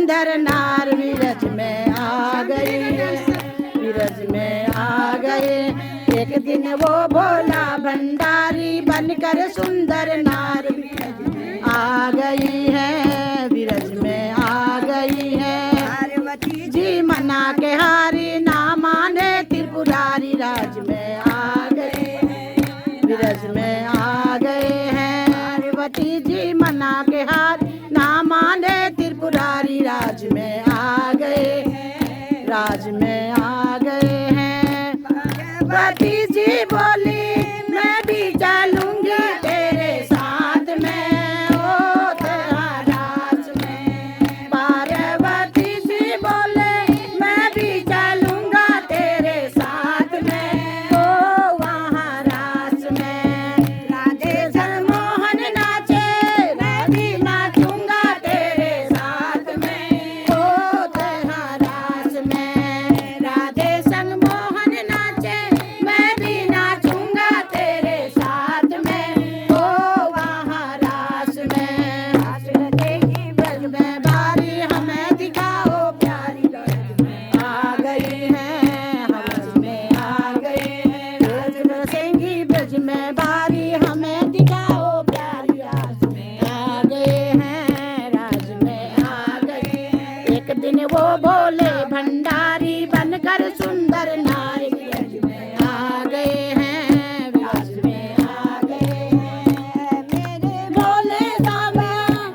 सुंदर नार विरज में आ गई, विरज में आ गए। एक दिन वो भोला भंडारी बनकर सुंदर नार विरज में आ गई है, विरज में आ गई है। पार्वती जी मना के हारी ना माने त्रिपुरारी राज में आ गए, विरज में आ गए हैं। पार्वती जी मना के हार ना माने त्रिपुरारी राज में आ गए, राज में आ गए हैं। पार्वती जी बोली मैं भी चलूंगी तेरे साथ में, ओ तेरा राज में। पार्वती जी बोले मैं भी चलूंगा तेरे साथ में, ओ वहाँ रास में। राधे मोहन नाचे मैं भी नाचूंगा तेरे साथ में, ओ तेरा रास में। राधे संग मोहन नाचे मैं भी नाचूंगा तेरे साथ में, ओ वहाँ रास में। रास रचेगी ब्रज में बारी हमें दिखाओ प्यारी, रास में आ गई है, हवस में आ गए हैं। रास रचेगी ब्रज में बारी हमें दिखाओ प्यारी, रास में आ गए हैं, राज में आ गए हैं। एक दिन वो भोले भंडारी बनकर सुंदर नारी विरज में आ गए हैं, विरज में आ गए हैं। मेरे भोले बाबा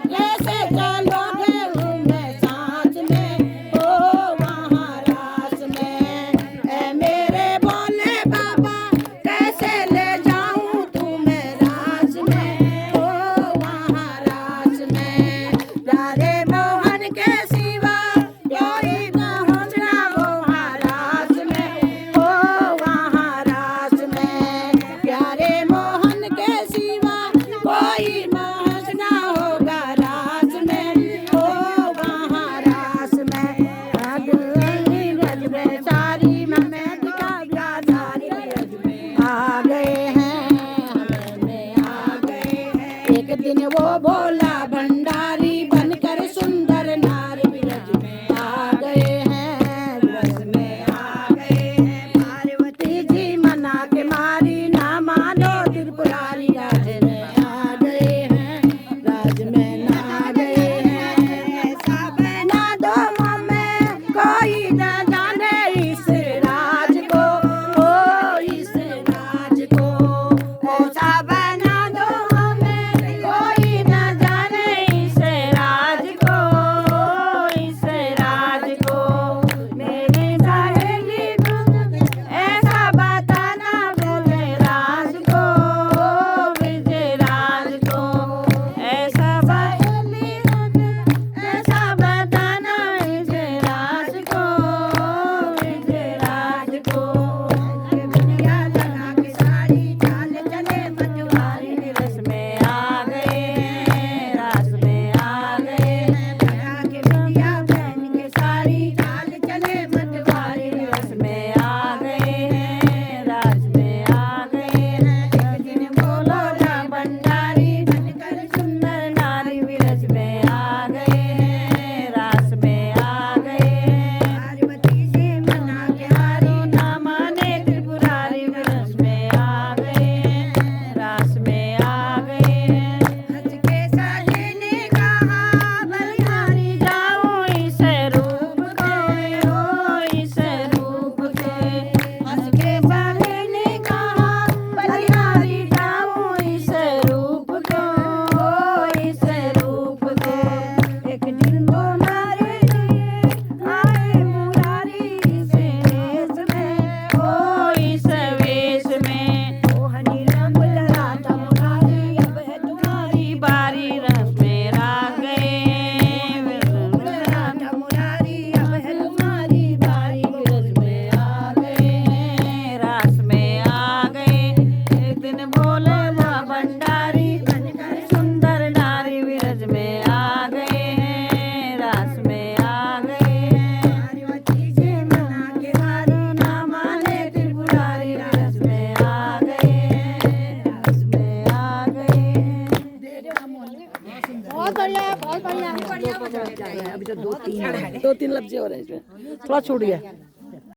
कैसे चलोगे मैं साथ में, ओ वहाँ रास में। ऐ मेरे भोले बाबा कैसे ले जाऊं तुम्हें रास में, ओ वहाँ रास में। राधे मोहन के सिवा कोई दो तीन लफ्ज और हैं इसमें, थोड़ा छूट गया।